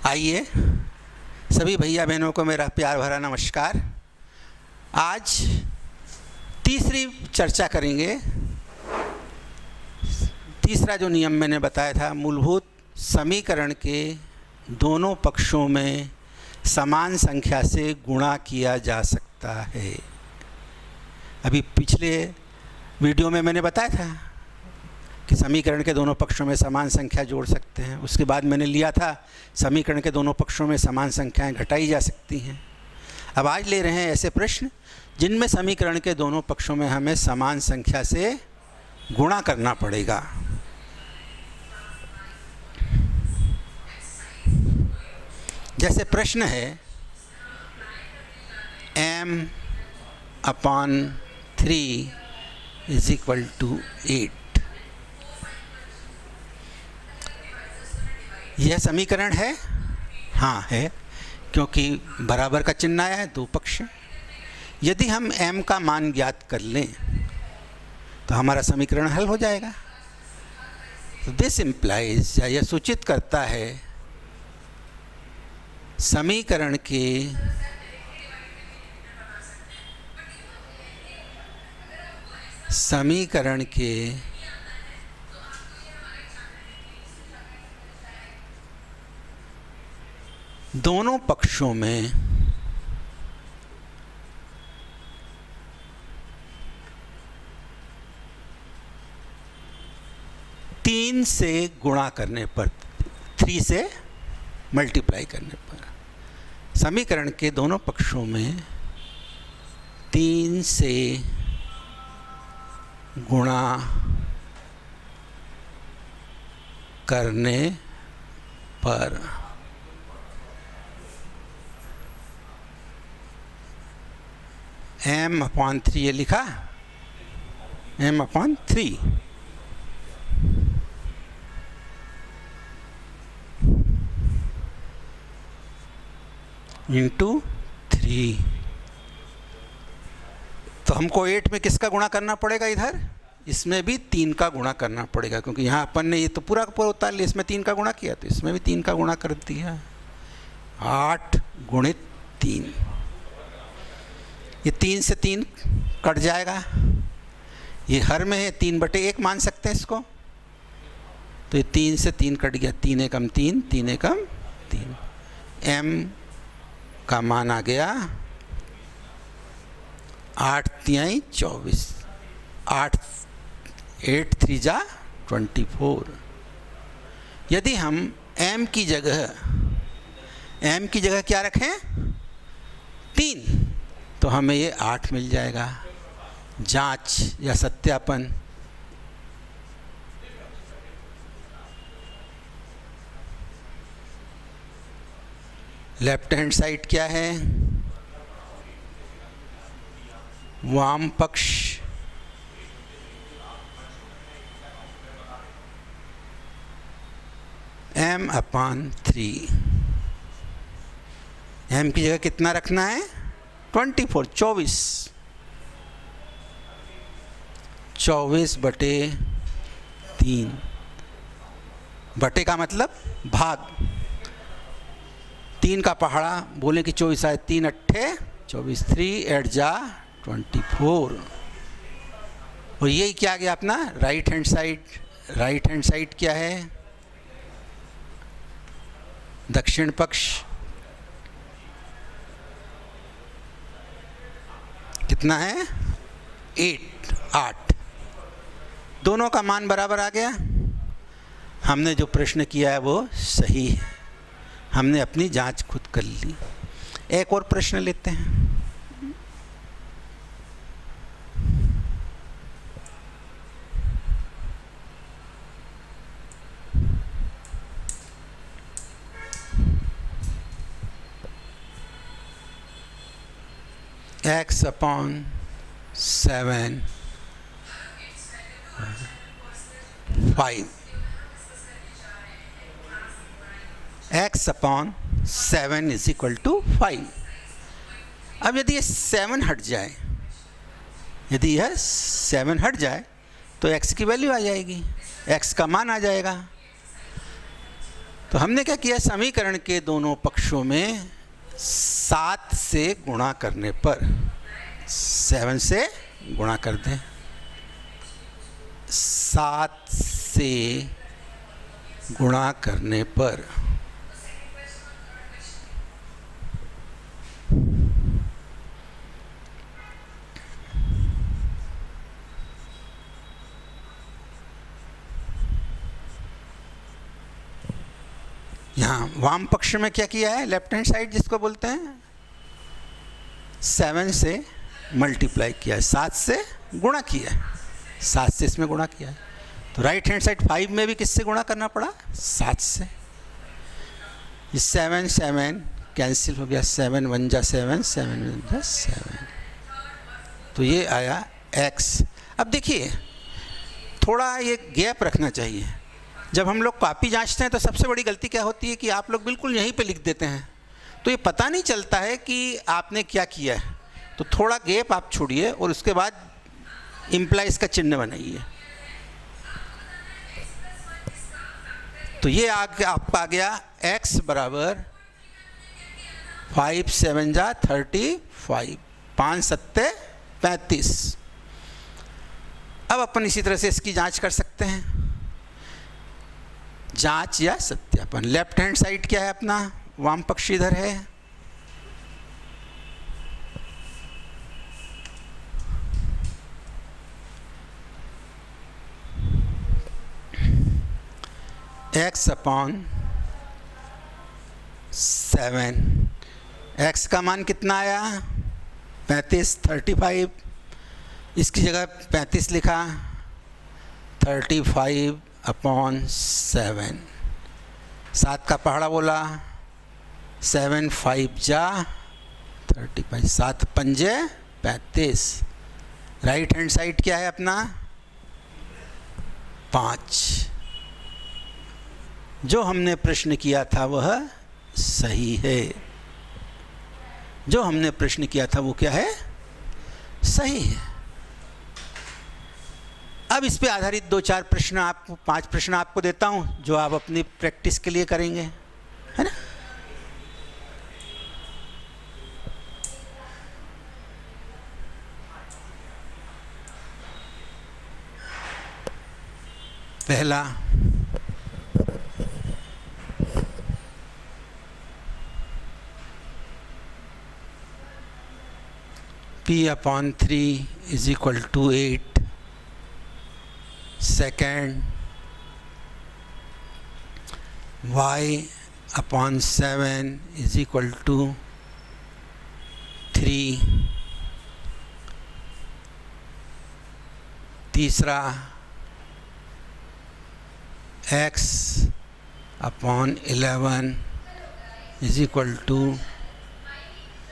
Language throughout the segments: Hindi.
आइए सभी भैया बहनों को मेरा प्यार भरा नमस्कार। आज तीसरी चर्चा करेंगे। तीसरा जो नियम मैंने बताया था, मूलभूत समीकरण के दोनों पक्षों में समान संख्या से गुणा किया जा सकता है। अभी पिछले वीडियो में मैंने बताया था कि समीकरण के दोनों पक्षों में समान संख्या जोड़ सकते हैं। उसके बाद मैंने लिया था समीकरण के दोनों पक्षों में समान संख्याएं घटाई जा सकती हैं। अब आज ले रहे हैं ऐसे प्रश्न जिनमें समीकरण के दोनों पक्षों में हमें समान संख्या से गुणा करना पड़ेगा। जैसे प्रश्न है m/3 = 8। यह समीकरण है? हाँ है, क्योंकि बराबर का चिन्ह आया है, दो पक्ष। यदि हम m का मान ज्ञात कर लें तो हमारा समीकरण हल हो जाएगा। तो दिस इम्प्लाइज, या यह सूचित करता है समीकरण के दोनों पक्षों में तीन से गुणा करने पर, 3 से मल्टीप्लाई करने पर, समीकरण के दोनों पक्षों में 3 से गुणा करने पर m/3 ये लिखा, m/3 × 3। तो हमको 8 में किसका गुणा करना पड़ेगा? इधर इसमें भी 3 का गुणा करना पड़ेगा, क्योंकि यहाँ अपन ने ये तो पूरा का पूरा उतार लिया, इसमें 3 का गुणा किया तो इसमें भी 3 का गुणा कर दिया। 8 × 3, ये 3 से 3 कट जाएगा। ये हर में है, 3/1 मान सकते हैं इसको। तो ये 3 से 3 कट गया, 3 एकम 3, 3 एकम 3। m का मान आ गया 8 × 24, 8 3 = 24। यदि हम m की जगह क्या रखें? 3, तो हमें ये 8 मिल जाएगा। जांच या सत्यापन, लेफ्ट हैंड साइड क्या है? वाम पक्ष m/3। m की जगह कितना रखना है? 24, 24/3। बटे का मतलब भाग। 3 का पहाड़ा बोले कि 24 आए, 3 × 8 = 24, 3 8 = 24। और यही क्या आ गया अपना right hand side. Right hand side क्या है? दक्षिण पक्ष। कितना है? 8। दोनों का मान बराबर आ गया। हमने जो प्रश्न किया है वो सही है, हमने अपनी जांच खुद कर ली। एक और प्रश्न लेते हैं। x/7 5। x/7 = 5। अब यदि ये 7 हट जाए, यदि यह 7 हट जाए तो x की वैल्यू आ जाएगी, x का मान आ जाएगा। तो हमने क्या किया, समीकरण के दोनों पक्षों में 7 से गुणा करने पर, 7 से गुणा कर दें, 7 से गुणा करने पर यहाँ वाम पक्ष में क्या किया है, लेफ्ट हैंड साइड जिसको बोलते हैं, 7 से मल्टीप्लाई किया है, 7 से गुणा किया है, 7 से इसमें गुणा किया है। तो राइट हैंड साइड 5 में भी किससे गुणा करना पड़ा, 7 से। ये 7 7 कैंसिल हो गया, 7 1 जा 7, 7 1 जा 7, तो ये आया x। अब देखिए थोड़ा ये गैप रखना चाहिए। जब हम लोग कॉपी जांचते हैं तो सबसे बड़ी गलती क्या होती है कि आप लोग बिल्कुल यहीं पे लिख देते हैं, तो ये पता नहीं चलता है कि आपने क्या किया है। तो थोड़ा गैप आप छोड़िए और उसके बाद इम्प्लाइज का चिन्ह बनाइए। तो ये आपका आ गया x बराबर 5 7 जा 35, 5 7 35। अब अपन इसी तरह से इसकी जांच कर सकते हैं, जांच या सत्यापन। लेफ्ट हैंड साइड क्या है अपना, वाम पक्ष इधर है, x अपॉन 7, x का मान कितना आया 35, 35, इसकी जगह 35 लिखा, 35 अपॉन 7, 7 का पहाड़ा बोला, 7 5 जा 35, 7 पंजे 35। राइट हैंड साइड क्या है अपना 5। जो हमने प्रश्न किया था वह सही है, जो हमने प्रश्न किया था वो क्या है, सही है। अब इस पे आधारित 2-4 प्रश्न आपको, 5 प्रश्न आपको देता हूं जो आप अपनी प्रैक्टिस के लिए करेंगे, है ना। पहला, p/3 is equal to 8। Second, y/7 is equal to 3। तीसरा, x/11 is equal to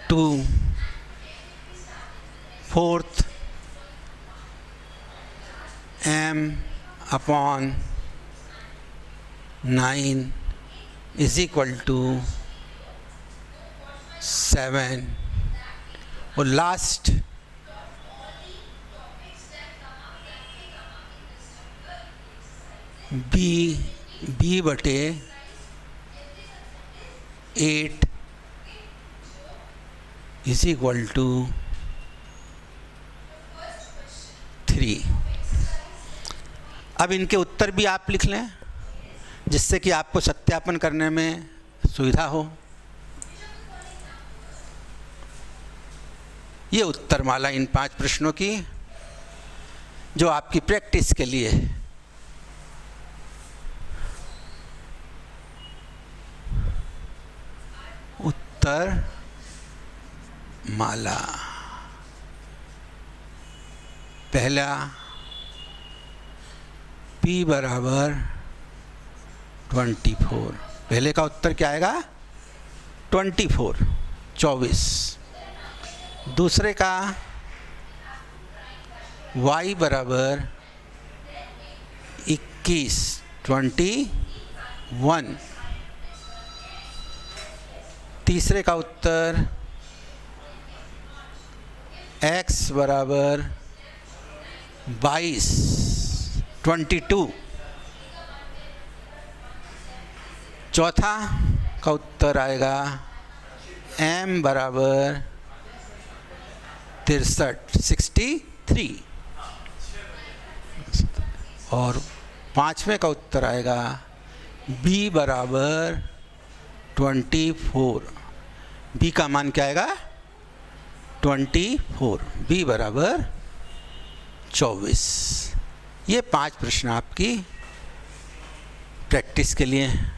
2। Fourth, m/9 is equal to 7। और last, b/8 is equal to 3। अब इनके उत्तर भी आप लिख लें जिससे कि आपको सत्यापन करने में सुविधा हो। ये उत्तरमाला इन 5 प्रश्नों की जो आपकी प्रैक्टिस के लिए है। उत्तरमाला, पहला p बराबर 24, पहले का उत्तर क्या आएगा 24। दूसरे का y बराबर 21, 21। तीसरे का उत्तर x बराबर 22, 22। चौथा का उत्तर आएगा m बराबर 63 और पाँचवें का उत्तर आएगा b बराबर 24। b का मान क्या आएगा 24, b बराबर 24। ये 5 प्रश्न आपकी प्रैक्टिस के लिए हैं।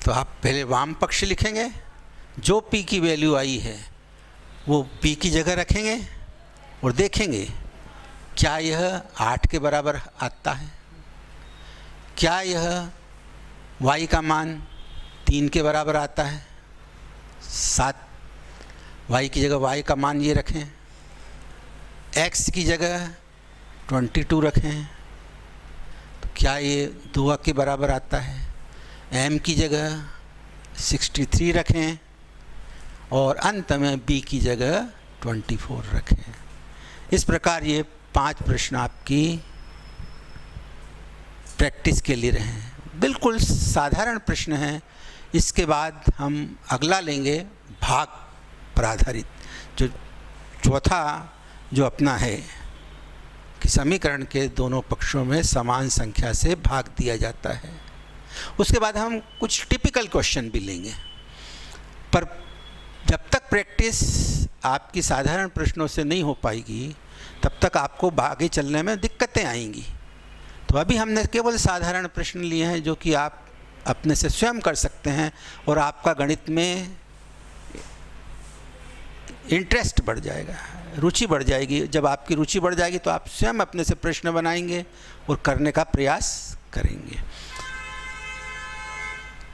तो आप पहले वाम पक्ष लिखेंगे, जो p की वैल्यू आई है वो p की जगह रखेंगे और देखेंगे क्या यह 8 के बराबर आता है, क्या यह y का मान 3 के बराबर आता है। 7 y की जगह y का मान ये रखें, x की जगह 22 रखें, तो क्या ये 2 के बराबर आता है। m की जगह 63 रखें और अंत में b की जगह 24 रखें। इस प्रकार ये 5 प्रश्न आपकी प्रैक्टिस के लिए रहे। बिल्कुल साधारण प्रश्न हैं। इसके बाद हम अगला लेंगे भाग पर आधारित, जो चौथा जो अपना है कि समीकरण के दोनों पक्षों में समान संख्या से भाग दिया जाता है। उसके बाद हम कुछ टिपिकल क्वेश्चन भी लेंगे। पर जब तक प्रैक्टिस आपकी साधारण प्रश्नों से नहीं हो पाएगी तब तक आपको आगे चलने में दिक्कतें आएंगी। तो अभी हमने केवल साधारण प्रश्न लिए हैं जो कि आप अपने से स्वयं कर सकते हैं और आपका गणित में इंटरेस्ट बढ़ जाएगा, रुचि बढ़ जाएगी। जब आपकी रुचि बढ़ जाएगी तो आप स्वयं अपने से प्रश्न बनाएंगे और करने का प्रयास करेंगे।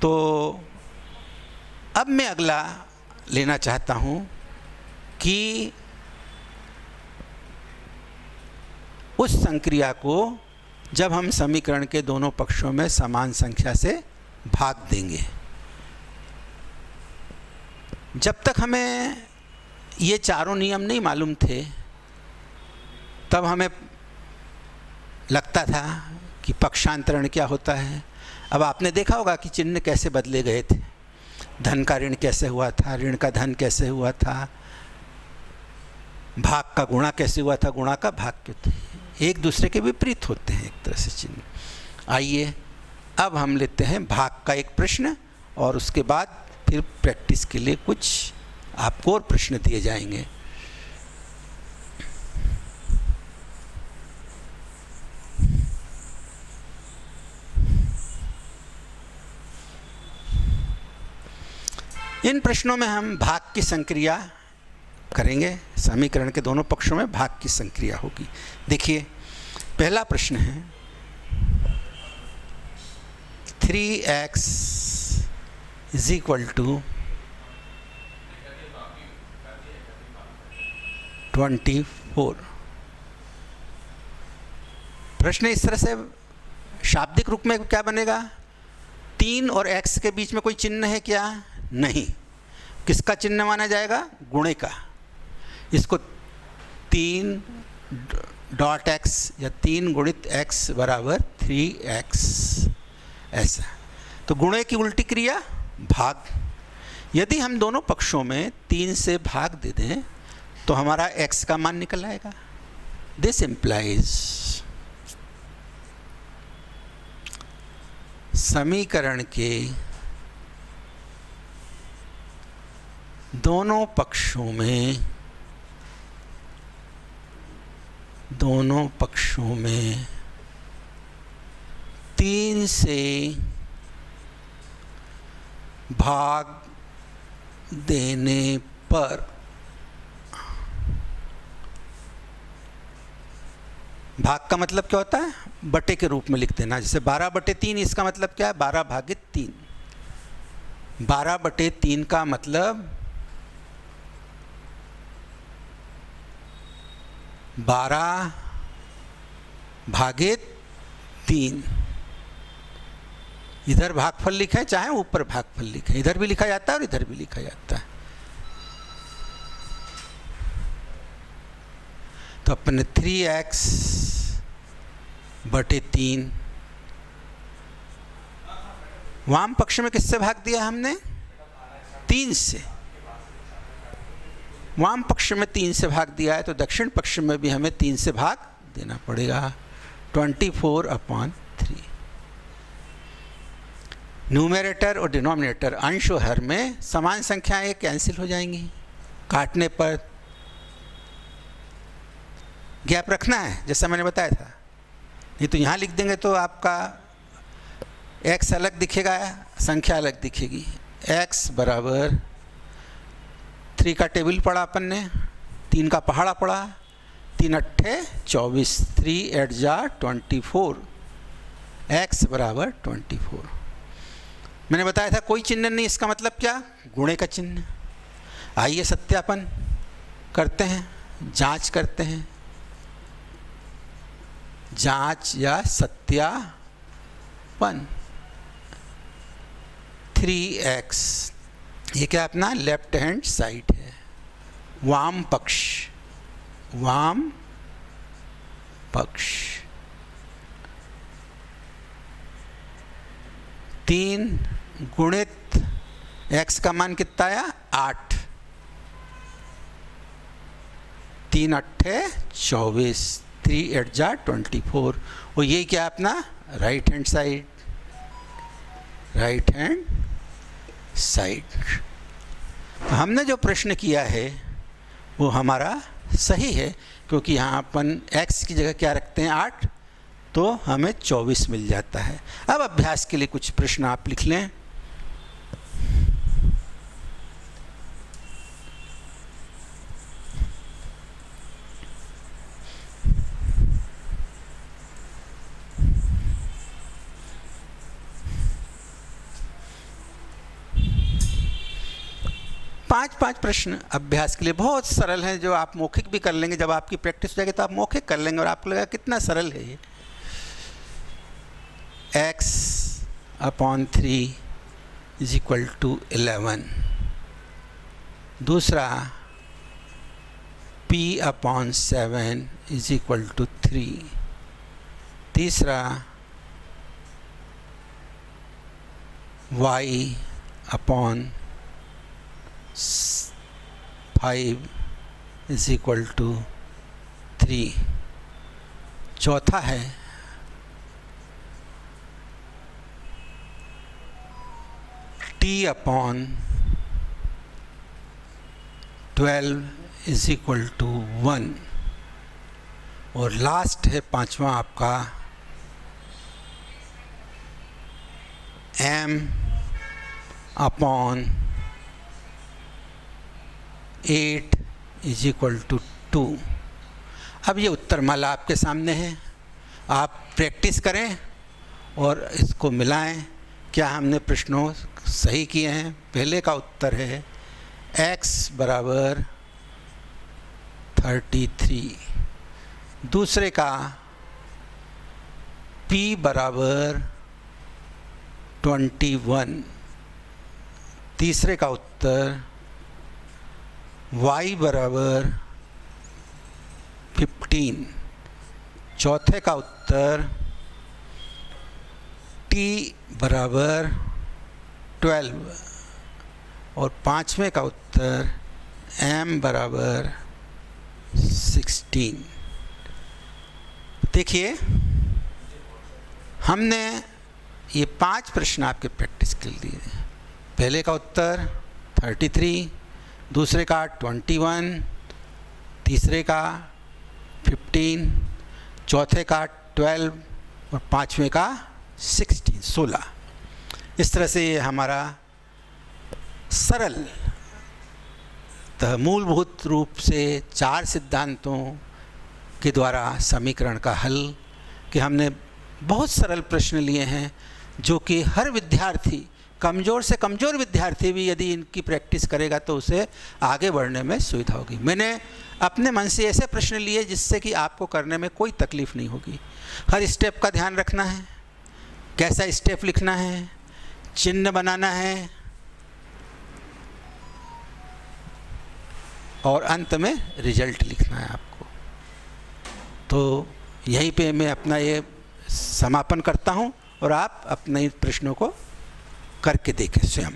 तो अब मैं अगला लेना चाहता हूँ कि उस संक्रिया को जब हम समीकरण के दोनों पक्षों में समान संख्या से भाग देंगे। जब तक हमें ये चारों नियम नहीं मालूम थे तब हमें लगता था कि पक्षांतरण क्या होता है। अब आपने देखा होगा कि चिन्ह कैसे बदले गए थे, धन का ऋण कैसे हुआ था, ऋण का धन कैसे हुआ था, भाग का गुणा कैसे हुआ था, गुणा का भाग क्यों थे। एक दूसरे के विपरीत होते हैं एक तरह से चिन्ह। आइए अब हम लेते हैं भाग का एक प्रश्न और उसके बाद फिर प्रैक्टिस के लिए कुछ आपको और प्रश्न दिए जाएंगे। इन प्रश्नों में हम भाग की संक्रिया करेंगे। समीकरण के दोनों पक्षों में भाग की संक्रिया होगी। देखिए पहला प्रश्न है 3x इज इक्वल टू 24। प्रश्न इस तरह से शाब्दिक रूप में क्या बनेगा, 3 और x के बीच में कोई चिन्ह है क्या, नहीं। किसका चिन्ह माना जाएगा, गुणे का। इसको 3 डॉट x या 3 गुणित x बराबर 3x ऐसा। तो गुणे की उल्टी क्रिया भाग। यदि हम दोनों पक्षों में 3 से भाग दे दें तो हमारा x का मान निकल आएगा। दिस इम्प्लाइज समीकरण के दोनों पक्षों में 3 से भाग देने पर भाग का मतलब क्या होता है, बटे के रूप में लिख देना। जैसे 12/3 इसका मतलब क्या है, 12/3। 12/3 का मतलब 12/3। इधर भागफल लिखें चाहे ऊपर भागफल लिखें, इधर भी लिखा जाता है और इधर भी लिखा जाता है। तो अपने 3x बटे 3 वाम पक्ष में किससे भाग दिया हमने? 3 से। वाम पक्ष में 3 से भाग दिया है तो दक्षिण पक्ष में भी हमें 3 से भाग देना पड़ेगा। 24/3। न्यूमरेटर और डिनोमिनेटर, अंश और हर में समान संख्याएं कैंसिल हो जाएंगी। काटने पर गैप रखना है जैसा मैंने बताया था, नहीं तो यहाँ लिख देंगे तो आपका x अलग दिखेगा, संख्या अलग दिखेगी। x बराबर 3 का टेबल पढ़ा अपन ने, 3 का पहाड़ा पढ़ा, 3 अट्ठे 24, 3 8 जा 24, x बराबर 24। मैंने बताया था कोई चिन्ह नहीं, इसका मतलब क्या? गुणे का चिन्ह। आइए सत्यापन करते हैं, जांच करते हैं। जांच या सत्यापन। 3x ये क्या अपना लेफ्ट हैंड साइड है, वाम पक्ष, वाम पक्ष। 3 गुणित x का मान कितना आया? 8, 3 अट्ठे 24, 3 8 जा 24। और ये क्या अपना right hand side, right hand side. हमने जो प्रश्न किया है वो हमारा सही है, क्योंकि यहाँ अपन x की जगह क्या रखते हैं? 8, तो हमें 24 मिल जाता है। अब अभ्यास के लिए कुछ प्रश्न आप लिख लें। पाँच प्रश्न अभ्यास के लिए बहुत सरल हैं, जो आप मौखिक भी कर लेंगे। जब आपकी प्रैक्टिस हो जाएगी तो आप मौखिक कर लेंगे और आपको लगेगा कितना सरल है ये। x/3 = 11। दूसरा p/7 = 3। तीसरा y/5 = 3। चौथा है t/12 = 1। और लास्ट है पांचवा आपका m/8 = 2। अब ये उत्तरमाला आपके सामने है, आप प्रैक्टिस करें और इसको मिलाएं। क्या हमने प्रश्नों सही किए हैं? पहले का उत्तर है x बराबर 33, दूसरे का p बराबर 21, तीसरे का उत्तर y बराबर 15, चौथे का उत्तर t बराबर 12 और पांचवें का उत्तर m बराबर 16। देखिए हमने ये 5 प्रश्न आपके प्रैक्टिस के लिए। पहले का उत्तर 33, दूसरे का 21, तीसरे का 15, चौथे का 12 और पांचवें का 16। इस तरह से ये हमारा सरल मूलभूत रूप से 4 सिद्धांतों के द्वारा समीकरण का हल कि हमने बहुत सरल प्रश्न लिए हैं, जो कि हर विद्यार्थी, कमज़ोर से कमज़ोर विद्यार्थी भी यदि इनकी प्रैक्टिस करेगा तो उसे आगे बढ़ने में सुविधा होगी। मैंने अपने मन से ऐसे प्रश्न लिए जिससे कि आपको करने में कोई तकलीफ़ नहीं होगी। हर स्टेप का ध्यान रखना है, कैसा स्टेप लिखना है, चिन्ह बनाना है और अंत में रिजल्ट लिखना है आपको। तो यहीं पे मैं अपना ये समापन करता हूँ और आप अपने प्रश्नों को करके देखें स्वयं।